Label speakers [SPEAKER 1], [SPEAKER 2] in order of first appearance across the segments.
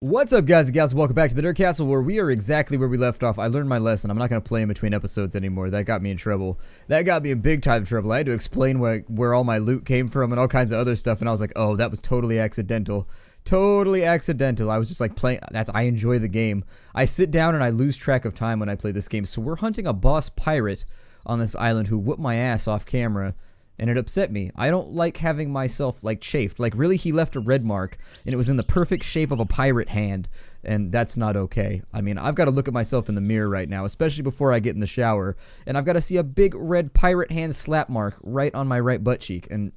[SPEAKER 1] What's up, guys and gals? Welcome back to the Nerd Castle, where we are exactly where we left off. I learned my lesson. I'm not going to play in between episodes anymore. That got me in trouble. That got me in big time trouble. I had to explain where all my loot came from and all kinds of other stuff, and I was like, oh, that was totally accidental. Totally accidental. I was just like playing. I enjoy the game. I sit down and I lose track of time when I play this game. So we're hunting a boss pirate on this island who whooped my ass off camera. And it upset me. I don't like having myself, like, chafed. Like, really, he left a red mark, and it was in the perfect shape of a pirate hand, and that's not okay. I mean, I've got to look at myself in the mirror right now, especially before I get in the shower, and I've got to see a big red pirate hand slap mark right on my right butt cheek, and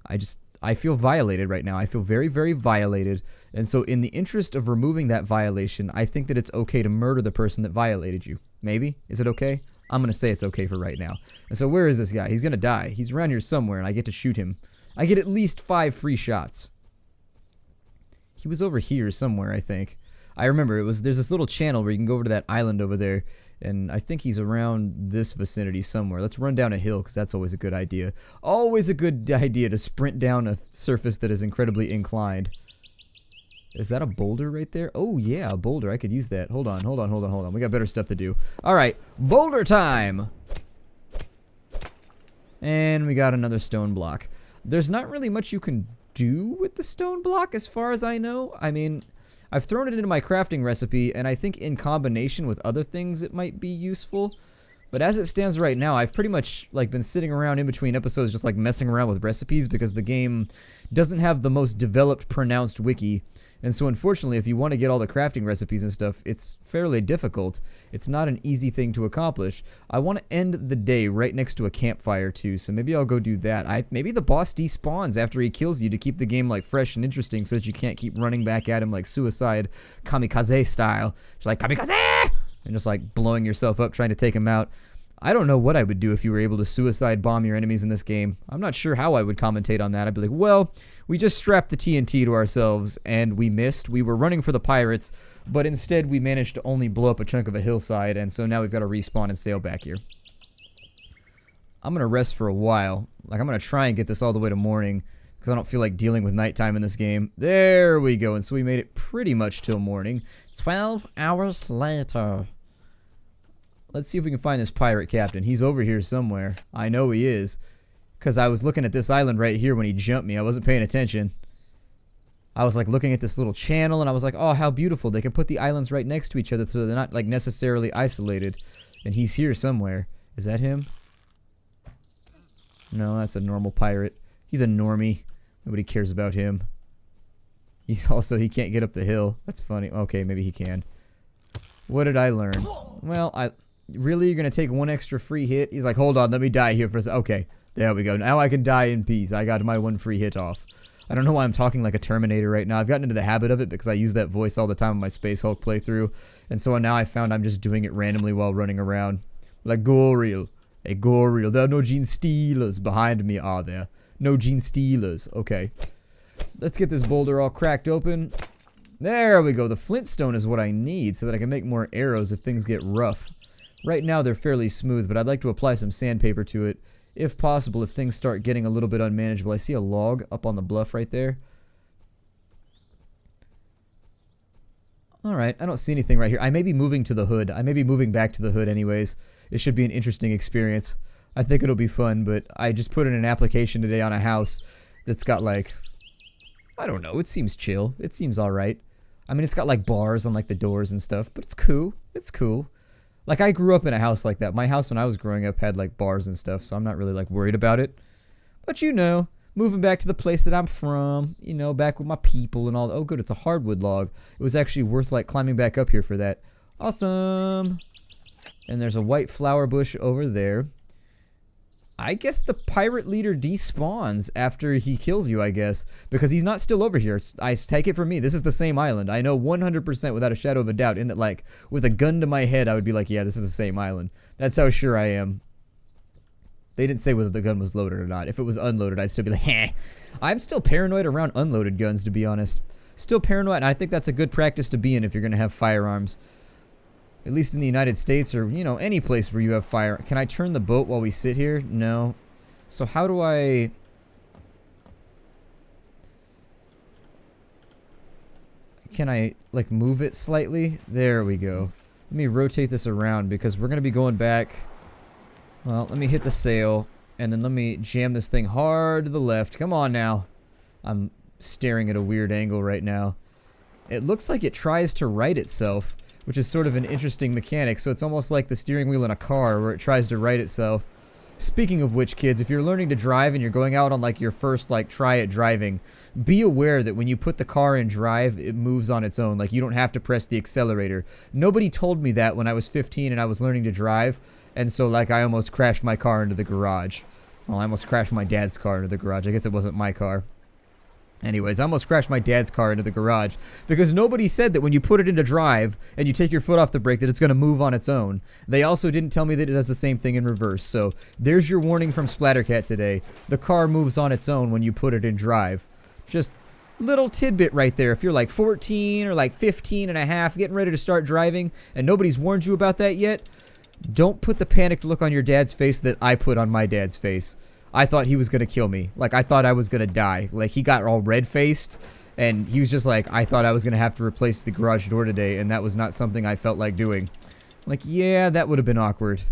[SPEAKER 1] I feel violated right now. I feel very, very violated, and so in the interest of removing that violation, I think that it's okay to murder the person that violated you. Maybe? Is it okay? I'm going to say it's okay for right now. And so where is this guy? He's going to die. He's around here somewhere, and I get to shoot him. I get at least 5 free shots. He was over here somewhere, I think. I remember, there's this little channel where you can go over to that island over there, and I think he's around this vicinity somewhere. Let's run down a hill, because that's always a good idea. Always a good idea to sprint down a surface that is incredibly inclined. Is that a boulder right there? Oh, yeah, a boulder. I could use that. Hold on. We got better stuff to do. All right, boulder time. And we got another stone block. There's not really much you can do with the stone block as far as I know. I mean, I've thrown it into my crafting recipe, and I think in combination with other things it might be useful. But as it stands right now, I've pretty much like been sitting around in between episodes just like messing around with recipes because the game doesn't have the most developed, pronounced wiki. And so unfortunately, if you want to get all the crafting recipes and stuff, it's fairly difficult. It's not an easy thing to accomplish. I want to end the day right next to a campfire too, so maybe I'll go do that. Maybe the boss despawns after he kills you to keep the game like fresh and interesting so that you can't keep running back at him like suicide kamikaze style. Just like kamikaze! And just like blowing yourself up trying to take him out. I don't know what I would do if you were able to suicide bomb your enemies in this game. I'm not sure how I would commentate on that. I'd be like, well, we just strapped the TNT to ourselves and we missed. We were running for the pirates, but instead we managed to only blow up a chunk of a hillside, and so now we've got to respawn and sail back here. I'm going to rest for a while. Like, I'm going to try and get this all the way to morning because I don't feel like dealing with nighttime in this game. There we go, and so we made it pretty much till morning. 12 hours later. Let's see if we can find this pirate captain. He's over here somewhere. I know he is. Because I was looking at this island right here when he jumped me. I wasn't paying attention. I was like looking at this little channel and I was like, oh, how beautiful. They can put the islands right next to each other so they're not like necessarily isolated. And he's here somewhere. Is that him? No, that's a normal pirate. He's a normie. Nobody cares about him. He's also, he can't get up the hill. That's funny. Okay, maybe he can. What did I learn? Well, really, you're going to take one extra free hit? He's like, hold on, let me die here for a second. Okay, there we go. Now I can die in peace. I got my one free hit off. I don't know why I'm talking like a Terminator right now. I've gotten into the habit of it because I use that voice all the time in my Space Hulk playthrough. And so now I found I'm just doing it randomly while running around. Like, Goril. Hey, Goril. There are no Gene Stealers behind me, are there? No Gene Stealers. Okay. Let's get this boulder all cracked open. There we go. The flintstone is what I need so that I can make more arrows if things get rough. Right now they're fairly smooth, but I'd like to apply some sandpaper to it, if possible, if things start getting a little bit unmanageable. I see a log up on the bluff right there. Alright, I don't see anything right here. I may be moving to the hood. I may be moving back to the hood anyways. It should be an interesting experience. I think it'll be fun, but I just put in an application today on a house that's got like, I don't know, it seems chill. It seems alright. I mean, it's got like bars on like the doors and stuff, but it's cool. It's cool. Like, I grew up in a house like that. My house when I was growing up had, like, bars and stuff, so I'm not really, like, worried about it. But, you know, moving back to the place that I'm from, you know, back with my people and all. Oh, good, it's a hardwood log. It was actually worth, like, climbing back up here for that. Awesome! And there's a white flower bush over there. I guess the pirate leader despawns after he kills you, I guess. Because he's not still over here. I take it from me. This is the same island. I know 100% without a shadow of a doubt. In that, like, with a gun to my head, I would be like, yeah, this is the same island. That's how sure I am. They didn't say whether the gun was loaded or not. If it was unloaded, I'd still be like, heh. I'm still paranoid around unloaded guns, to be honest. Still paranoid, and I think that's a good practice to be in if you're going to have firearms. At least in the United States or, you know, any place where you have fire. Can I turn the boat while we sit here? No. So how do I... Can I, like, move it slightly? There we go. Let me rotate this around because we're going to be going back. Well, let me hit the sail, and then let me jam this thing hard to the left. Come on now. I'm staring at a weird angle right now. It looks like it tries to right itself, which is sort of an interesting mechanic. So it's almost like the steering wheel in a car where it tries to right itself. Speaking of which, kids, if you're learning to drive and you're going out on like your first like try at driving, be aware that when you put the car in drive, it moves on its own. Like you don't have to press the accelerator. Nobody told me that when I was 15 and I was learning to drive, and so like I almost crashed my car into the garage. Well, I almost crashed my dad's car into the garage. I guess it wasn't my car. Anyways, I almost crashed my dad's car into the garage because nobody said that when you put it into drive and you take your foot off the brake that it's going to move on its own. They also didn't tell me that it does the same thing in reverse. So there's your warning from Splattercat today. The car moves on its own when you put it in drive. Just little tidbit right there. If you're like 14 or like 15 and a half getting ready to start driving and nobody's warned you about that yet, don't put the panicked look on your dad's face that I put on my dad's face. I thought he was going to kill me. Like, I thought I was going to die. Like, he got all red-faced, and he was just like, I thought I was going to have to replace the garage door today, and that was not something I felt like doing. Like, yeah, that would have been awkward.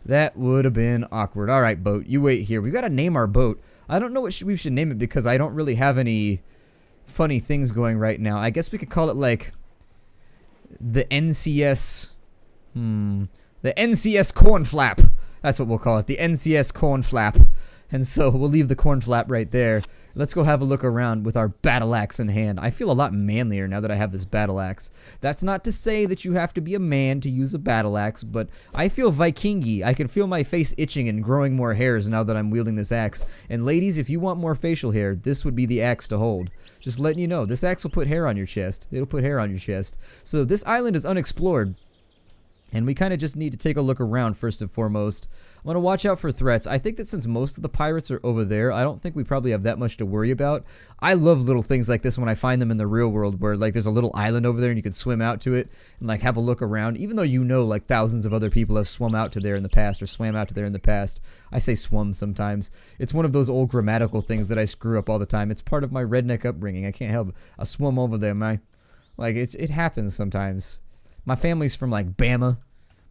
[SPEAKER 1] That would have been awkward. All right, boat, you wait here. We got to name our boat. I don't know what we should name it because I don't really have any funny things going right now. I guess we could call it, like, the NCS... the NCS Corn Flap. That's what we'll call it. The NCS Corn Flap. And so we'll leave the corn flap right there. Let's go have a look around with our battle axe in hand. I feel a lot manlier now that I have this battle axe. That's not to say that you have to be a man to use a battle axe, but I feel Vikingy. I can feel my face itching and growing more hairs now that I'm wielding this axe. And ladies, if you want more facial hair, this would be the axe to hold. Just letting you know, this axe will put hair on your chest. It'll put hair on your chest. So this island is unexplored. And we kind of just need to take a look around first and foremost. I want to watch out for threats. I think that since most of the pirates are over there, I don't think we probably have that much to worry about. I love little things like this when I find them in the real world where like there's a little island over there and you can swim out to it and like have a look around. Even though you know like thousands of other people have swum out to there in the past or swam out to there in the past. I say swum sometimes. It's one of those old grammatical things that I screw up all the time. It's part of my redneck upbringing. I can't help it. I swum over there, man. Like it happens sometimes. My family's from like Bama.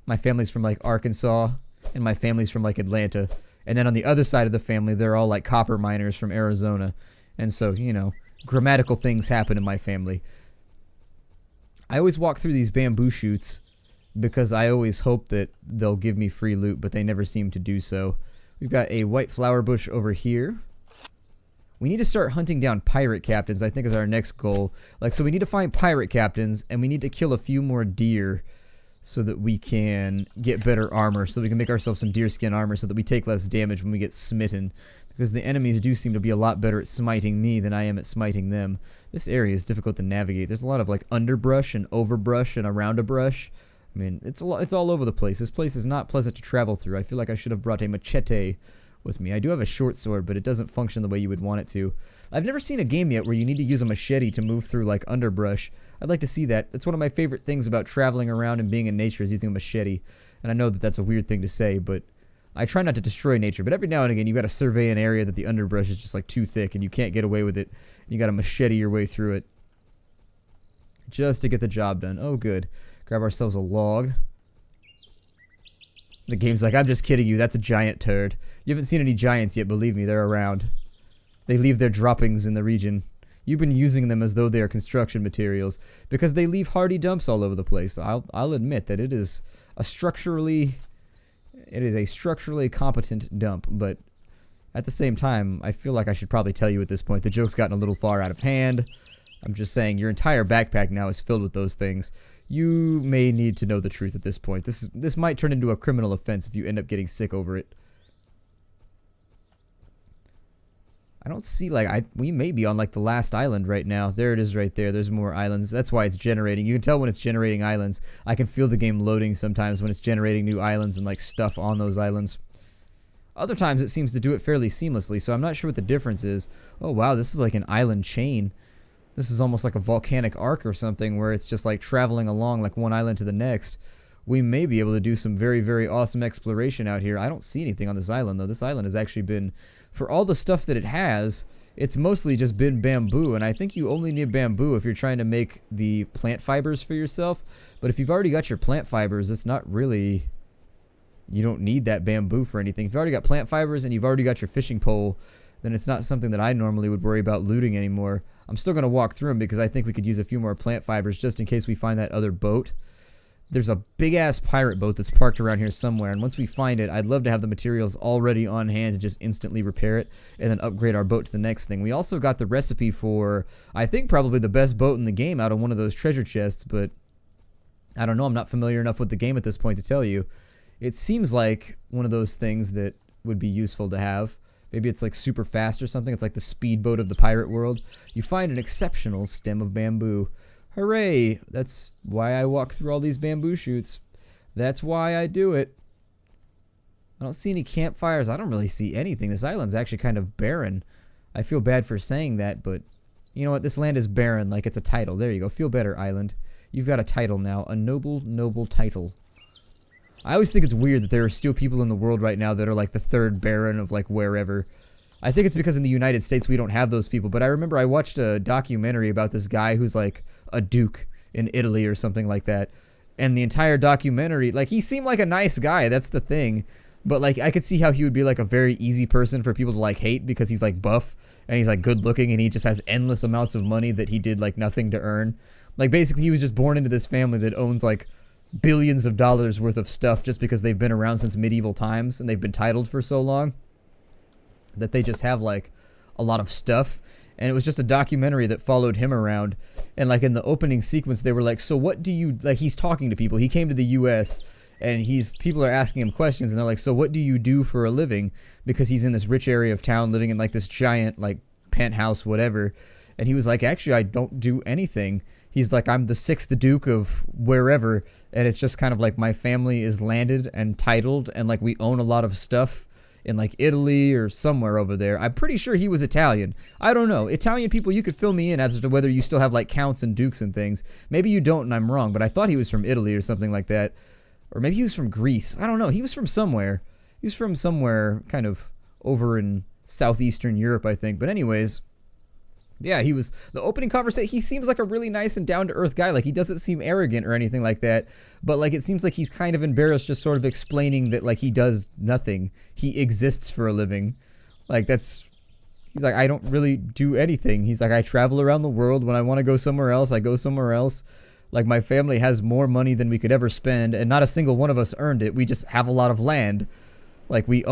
[SPEAKER 1] My family's from like Arkansas, and my family's from like Atlanta. And then on the other side of the family, they're all like copper miners from Arizona. And so, you know, grammatical things happen in my family. I always walk through these bamboo shoots because I always hope that they'll give me free loot, but they never seem to do so. We've got a white flower bush over here. We need to start hunting down pirate captains, I think, is our next goal. Like, so we need to find pirate captains, and we need to kill a few more deer so that we can get better armor, so we can make ourselves some deerskin armor so that we take less damage when we get smitten. Because the enemies do seem to be a lot better at smiting me than I am at smiting them. This area is difficult to navigate. There's a lot of like underbrush and overbrush and around a brush. I mean, it's all over the place. This place is not pleasant to travel through. I feel like I should have brought a machete with me. I do have a short sword, but it doesn't function the way you would want it to. I've never seen a game yet where you need to use a machete to move through like underbrush. I'd like to see that. That's one of my favorite things about traveling around and being in nature is using a machete. And I know that that's a weird thing to say, but I try not to destroy nature. But every now and again, you got to survey an area that the underbrush is just like too thick and you can't get away with it. You got to machete your way through it just to get the job done. Oh, good. Grab ourselves a log. The game's like, I'm just kidding you. That's a giant turd. You haven't seen any giants yet. Believe me, they're around. They leave their droppings in the region. You've been using them as though they are construction materials because they leave hardy dumps all over the place. I'll admit that it is a structurally competent dump, but at the same time, I feel like I should probably tell you at this point. The joke's gotten a little far out of hand. I'm just saying your entire backpack now is filled with those things. You may need to know the truth at this point. This might turn into a criminal offense if you end up getting sick over it. I don't see, like, we may be on, like, the last island right now. There it is right there. There's more islands. That's why it's generating. You can tell when it's generating islands. I can feel the game loading sometimes when it's generating new islands and, like, stuff on those islands. Other times it seems to do it fairly seamlessly, so I'm not sure what the difference is. Oh, wow, this is like an island chain. This is almost like a volcanic arc or something where it's just, like, traveling along, like, one island to the next. We may be able to do some very, very awesome exploration out here. I don't see anything on this island, though. This island has actually been... For all the stuff that it has, it's mostly just been bamboo, and I think you only need bamboo if you're trying to make the plant fibers for yourself. But if you've already got your plant fibers, it's not really... You don't need that bamboo for anything. If you've already got plant fibers and you've already got your fishing pole, then it's not something that I normally would worry about looting anymore. I'm still going to walk through them because I think we could use a few more plant fibers just in case we find that other boat. There's a big-ass pirate boat that's parked around here somewhere, and once we find it, I'd love to have the materials already on hand to just instantly repair it and then upgrade our boat to the next thing. We also got the recipe for, I think, probably the best boat in the game out of one of those treasure chests, but I don't know. I'm not familiar enough with the game at this point to tell you. It seems like one of those things that would be useful to have. Maybe it's like super fast or something. It's like the speedboat of the pirate world. You find an exceptional stem of bamboo. Hooray! That's why I walk through all these bamboo shoots. That's why I do it. I don't see any campfires. I don't really see anything. This island's actually kind of barren. I feel bad for saying that, but you know what? This land is barren like it's a title. There you go. Feel better, island. You've got a title now. A noble, noble title. I always think it's weird that there are still people in the world right now that are like the third baron of like wherever. I think it's because in the United States we don't have those people, but I remember I watched a documentary about this guy who's like a duke in Italy or something like that. And the entire documentary, like, he seemed like a nice guy, that's the thing. But like, I could see how he would be like a very easy person for people to like hate because he's like buff and he's like good looking and he just has endless amounts of money that he did like nothing to earn. Like, basically he was just born into this family that owns like billions of dollars worth of stuff just because they've been around since medieval times and they've been titled for so long that they just have like a lot of stuff. And it was just a documentary that followed him around, and like in the opening sequence they were like, so what do you, like, he's talking to people. He came to the US and people are asking him questions and they're like, so what do you do for a living? Because he's in this rich area of town living in like this giant like penthouse whatever. And he was like, actually I don't do anything. He's like, I'm the 6th Duke of wherever, and it's just kind of like my family is landed and titled, and like we own a lot of stuff in like Italy or somewhere over there. I'm pretty sure he was Italian. I don't know. Italian people, you could fill me in as to whether you still have like counts and dukes and things. Maybe you don't and I'm wrong, but I thought he was from Italy or something like that. Or maybe he was from Greece. I don't know. He was from somewhere. He was from somewhere kind of over in southeastern Europe, I think. But anyways... yeah, he was, the opening conversation, he seems like a really nice and down-to-earth guy. Like, he doesn't seem arrogant or anything like that. But, like, it seems like he's kind of embarrassed just sort of explaining that, like, he does nothing. He exists for a living. Like, that's, he's like, I don't really do anything. He's like, I travel around the world. When I want to go somewhere else, I go somewhere else. Like, my family has more money than we could ever spend, and not a single one of us earned it. We just have a lot of land. Like, we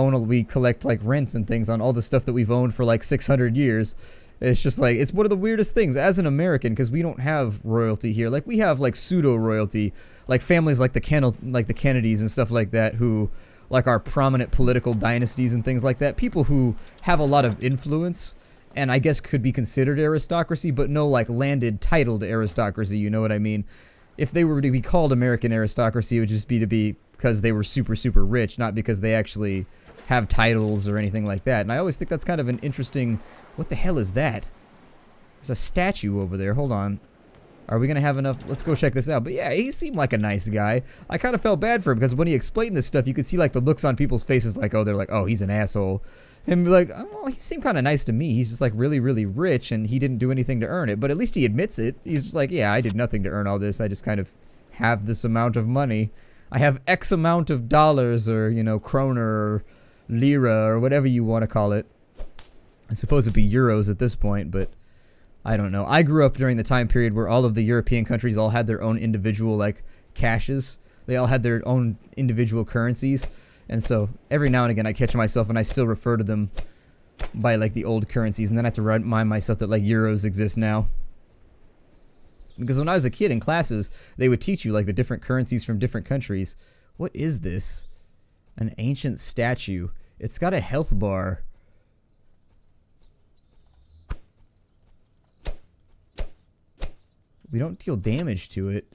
[SPEAKER 1] collect, like, rents and things on all the stuff that we've owned for, like, 600 years. It's just like, it's one of the weirdest things as an American, because we don't have royalty here. Like, we have like pseudo royalty, like families like the Kennedys and stuff like that, who like are prominent political dynasties and things like that. People who have a lot of influence and I guess could be considered aristocracy, but no like landed titled aristocracy. You know what I mean? If they were to be called American aristocracy, it would just be because they were super, super rich, not because they actually have titles or anything like that. And I always think that's kind of an interesting... What the hell is that? There's a statue over there. Hold on. Are we going to have enough? Let's go check this out. But yeah, he seemed like a nice guy. I kind of felt bad for him because when he explained this stuff, you could see like the looks on people's faces like, oh, they're like, oh, he's an asshole. And be like, oh, well, he seemed kind of nice to me. He's just like really, really rich and he didn't do anything to earn it. But at least he admits it. He's just like, yeah, I did nothing to earn all this. I just kind of have this amount of money. I have X amount of dollars or, you know, kroner or lira or whatever you want to call it. I suppose it'd be euros at this point, but I don't know. I grew up during the time period where all of the European countries all had their own individual, like, cashes. They all had their own individual currencies. And so every now and again I catch myself and I still refer to them by, like, the old currencies. And then I have to remind myself that, like, euros exist now. Because when I was a kid in classes, they would teach you, like, the different currencies from different countries. What is this? An ancient statue. It's got a health bar. We don't deal damage to it.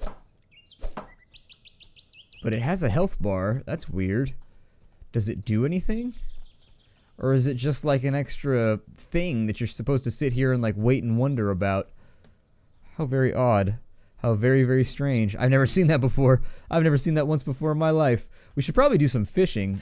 [SPEAKER 1] But it has a health bar. That's weird. Does it do anything? Or is it just like an extra thing that you're supposed to sit here and like wait and wonder about? How very odd. How very, very strange. I've never seen that before. I've never seen that once before in my life. We should probably do some fishing.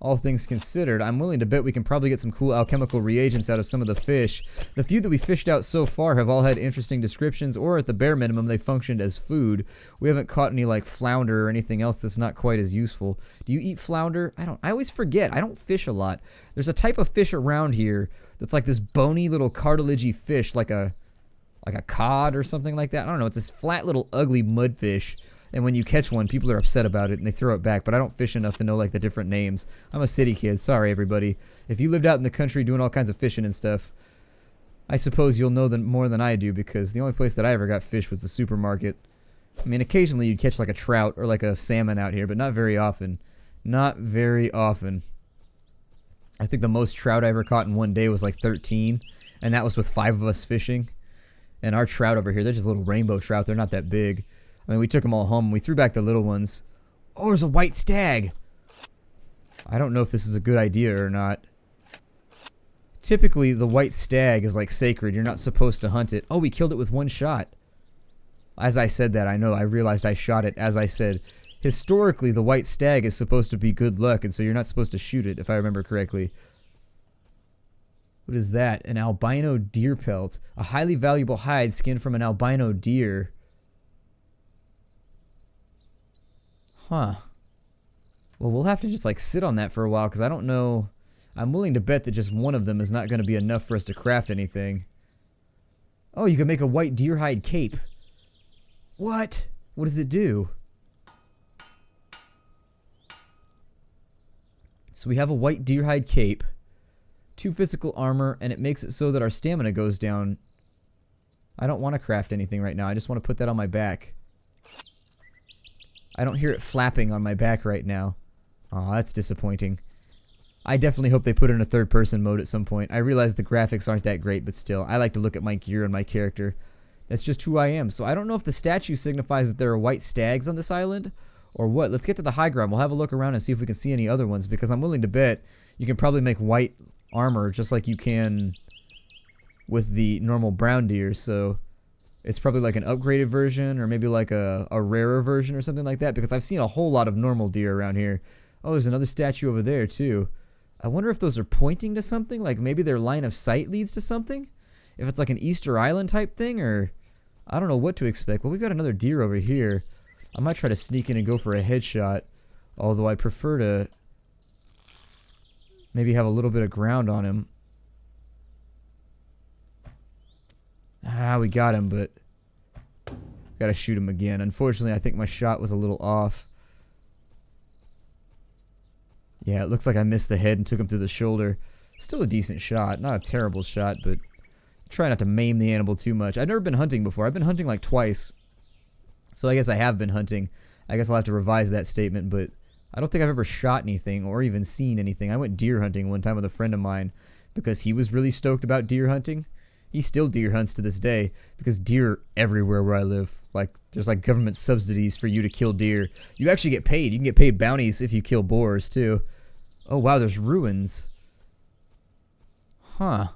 [SPEAKER 1] all things considered. I'm willing to bet we can probably get some cool alchemical reagents out of some of the fish. The few that we fished out so far have all had interesting descriptions, or at the bare minimum, they functioned as food. We haven't caught any, like, flounder or anything else that's not quite as useful. Do you eat flounder? I always forget. I don't fish a lot. There's a type of fish around here that's like this bony little cartilagey fish, like a cod or something like that. I don't know. It's this flat little ugly mudfish. And when you catch one, people are upset about it and they throw it back. But I don't fish enough to know, like, the different names. I'm a city kid. Sorry, everybody. If you lived out in the country doing all kinds of fishing and stuff, I suppose you'll know more than I do, because the only place that I ever got fish was the supermarket. I mean, occasionally you'd catch, like, a trout or, like, a salmon out here, but not very often. Not very often. I think the most trout I ever caught in one day was, like, 13. And that was with 5 of us fishing. And our trout over here, they're just little rainbow trout. They're not that big. I mean, we took them all home. We threw back the little ones. Oh, there's a white stag. I don't know if this is a good idea or not. Typically, the white stag is like sacred. You're not supposed to hunt it. Oh, we killed it with one shot. As I said that, I know. I realized I shot it as I said. Historically, the white stag is supposed to be good luck, and so you're not supposed to shoot it, if I remember correctly. What is that? An albino deer pelt. A highly valuable hide skinned from an albino deer. Huh. Well, we'll have to just, like, sit on that for a while, because I don't know. I'm willing to bet that just one of them is not going to be enough for us to craft anything. Oh, you can make a white deer hide cape. What? What does it do? So we have a white deer hide cape, 2 physical armor, and it makes it so that our stamina goes down. I don't want to craft anything right now. I just want to put that on my back. I don't hear it flapping on my back right now. Aw, that's disappointing. I definitely hope they put it in a third-person mode at some point. I realize the graphics aren't that great, but still, I like to look at my gear and my character. That's just who I am. So I don't know if the statue signifies that there are white stags on this island, or what. Let's get to the high ground. We'll have a look around and see if we can see any other ones, because I'm willing to bet you can probably make white armor just like you can with the normal brown deer, so it's probably like an upgraded version, or maybe like a rarer version or something like that, because I've seen a whole lot of normal deer around here. Oh, there's another statue over there too. I wonder if those are pointing to something, like maybe their line of sight leads to something? If it's like an Easter Island type thing, or I don't know what to expect. Well, we've got another deer over here. I might try to sneak in and go for a headshot, although I prefer to maybe have a little bit of ground on him. Ah, we got him, but gotta shoot him again. Unfortunately, I think my shot was a little off. Yeah, it looks like I missed the head and took him through the shoulder. Still a decent shot. Not a terrible shot, but try not to maim the animal too much. I've never been hunting before. I've been hunting like twice. So I guess I have been hunting. I guess I'll have to revise that statement, but I don't think I've ever shot anything or even seen anything. I went deer hunting one time with a friend of mine because he was really stoked about deer hunting. He still deer hunts to this day because deer are everywhere where I live. Like, there's like government subsidies for you to kill deer. You actually get paid. You can get paid bounties if you kill boars too. Oh wow, there's ruins. Huh.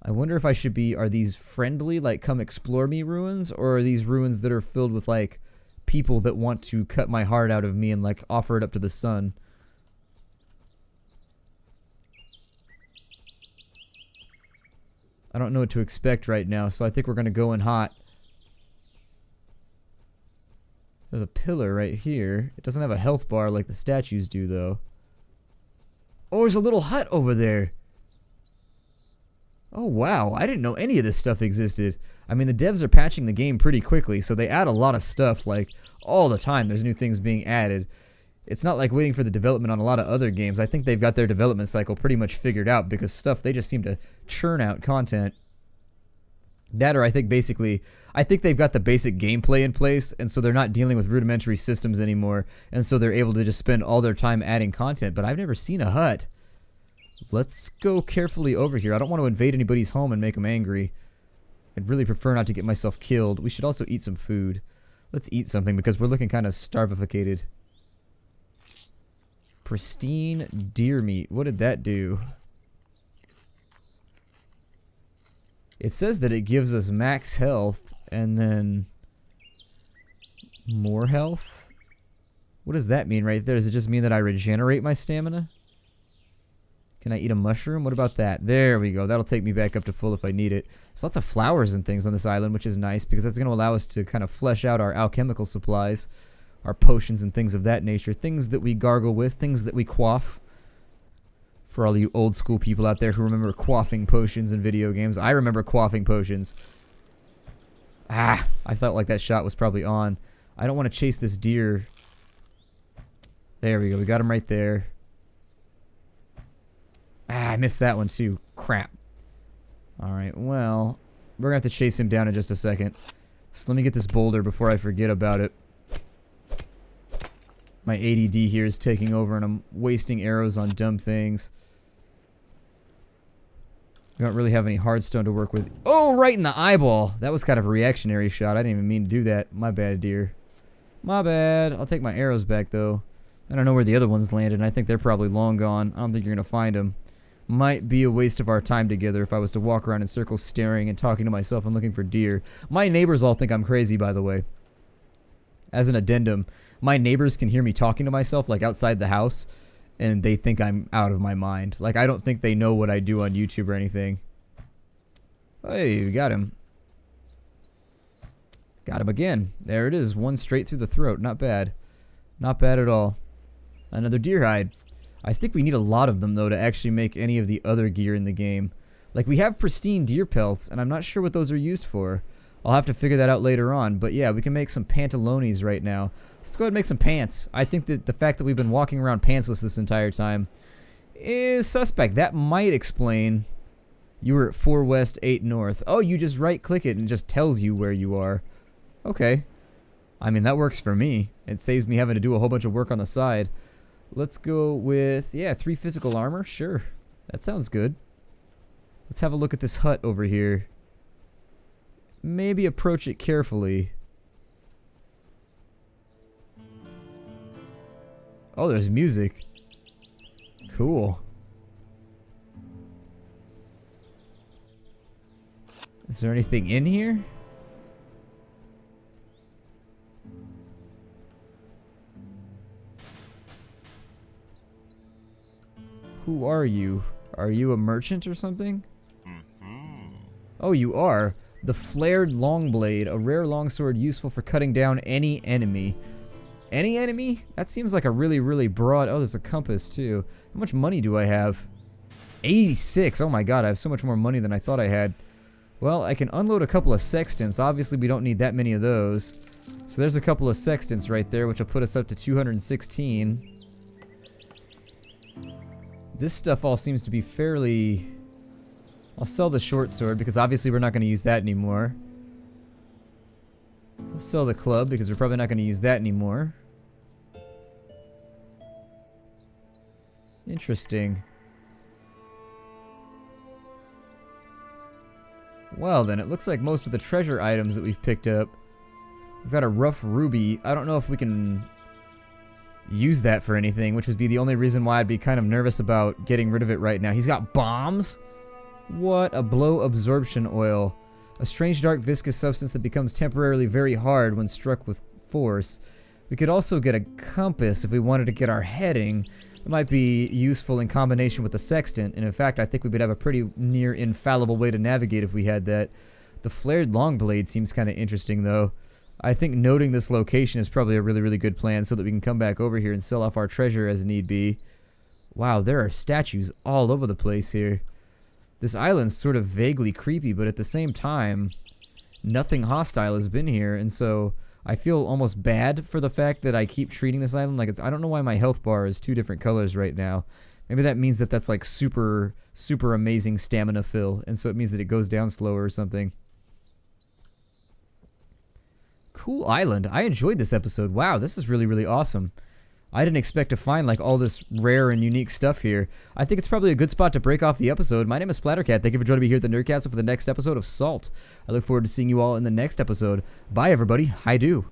[SPEAKER 1] I wonder if I should be, are these friendly, like come explore me ruins, or are these ruins that are filled with like people that want to cut my heart out of me and like offer it up to the sun? I don't know what to expect right now, so I think we're gonna go in hot. There's a pillar right here. It doesn't have a health bar like the statues do though. Oh, there's a little hut over there. Oh wow, I didn't know any of this stuff existed. I mean, the devs are patching the game pretty quickly, so they add a lot of stuff, like, all the time there's new things being added. It's not like waiting for the development on a lot of other games. I think they've got their development cycle pretty much figured out, because stuff, they just seem to churn out content. That, or I think basically, I think they've got the basic gameplay in place, and so they're not dealing with rudimentary systems anymore, and so they're able to just spend all their time adding content, but I've never seen a hut. Let's go carefully over here. I don't want to invade anybody's home and make them angry. I'd really prefer not to get myself killed. We should also eat some food. Let's eat something because we're looking kind of starvificated. Pristine deer meat. What did that do? It says that it gives us max health and then more health. What does that mean right there? Does it just mean that I regenerate my stamina? Can I eat a mushroom? What about that? There we go. That'll take me back up to full if I need it. There's lots of flowers and things on this island, which is nice because that's going to allow us to kind of flesh out our alchemical supplies, our potions and things of that nature. Things that we gargle with, things that we quaff. For all you old school people out there who remember quaffing potions in video games. I remember quaffing potions. Ah, I felt like that shot was probably on. I don't want to chase this deer. There we go. We got him right there. Ah, I missed that one too. Crap. Alright, well, we're going to have to chase him down in just a second. So let me get this boulder before I forget about it. My ADD here is taking over and I'm wasting arrows on dumb things. We don't really have any hardstone to work with. Oh, right in the eyeball. That was kind of a reactionary shot. I didn't even mean to do that. My bad, dear. My bad. I'll take my arrows back, though. I don't know where the other ones landed, and I think they're probably long gone. I don't think you're going to find them. Might be a waste of our time together if I was to walk around in circles staring and talking to myself and looking for deer. My neighbors all think I'm crazy, by the way. As an addendum, my neighbors can hear me talking to myself, like outside the house, and they think I'm out of my mind. Like, I don't think they know what I do on YouTube or anything. Hey, we got him. Got him again. There it is. One straight through the throat. Not bad. Not bad at all. Another deer hide. I think we need a lot of them, though, to actually make any of the other gear in the game. Like, we have pristine deer pelts, and I'm not sure what those are used for. I'll have to figure that out later on. But yeah, we can make some pantalones right now. Let's go ahead and make some pants. I think that the fact that we've been walking around pantsless this entire time is suspect. That might explain you were at 4 west, 8 north. Oh, you just right-click it and it just tells you where you are. Okay. I mean, that works for me. It saves me having to do a whole bunch of work on the side. Let's go with, yeah, 3 physical armor. Sure. That sounds good. Let's have a look at this hut over here. Maybe approach it carefully. Oh, there's music. Cool. Is there anything in here? Who are you? Are you a merchant or something? Oh, you are. The flared longblade, a rare longsword useful for cutting down any enemy. Any enemy? That seems like a really, really broad... Oh, there's a compass, too. How much money do I have? 86! Oh my god, I have so much more money than I thought I had. Well, I can unload a couple of sextants. Obviously, we don't need that many of those. So there's a couple of sextants right there, which will put us up to 216. This stuff all seems to be fairly... I'll sell the short sword, because obviously we're not going to use that anymore. I'll sell the club, because we're probably not going to use that anymore. Interesting. Well then, it looks like most of the treasure items that we've picked up. We've got a rough ruby. I don't know if we can use that for anything, which would be the only reason why I'd be kind of nervous about getting rid of it right now. He's got bombs? What? A blow absorption oil. A strange dark viscous substance that becomes temporarily very hard when struck with force. We could also get a compass if we wanted to get our heading. It might be useful in combination with the sextant, and in fact I think we would have a pretty near infallible way to navigate if we had that. The flared longblade seems kind of interesting though. I think noting this location is probably a really, really good plan so that we can come back over here and sell off our treasure as need be. Wow, there are statues all over the place here. This island's sort of vaguely creepy, but at the same time, nothing hostile has been here, and so I feel almost bad for the fact that I keep treating this island like it's... I don't know why my health bar is 2 different colors right now. Maybe that means that that's like super, super amazing stamina fill, and so it means that it goes down slower or something. Cool island. I enjoyed this episode. Wow, this is really, really awesome. I didn't expect to find like all this rare and unique stuff here. I think it's probably a good spot to break off the episode. My name is Splattercat. Thank you for joining me here at the Nerdcastle for the next episode of Salt. I look forward to seeing you all in the next episode. Bye, everybody. Hi-do.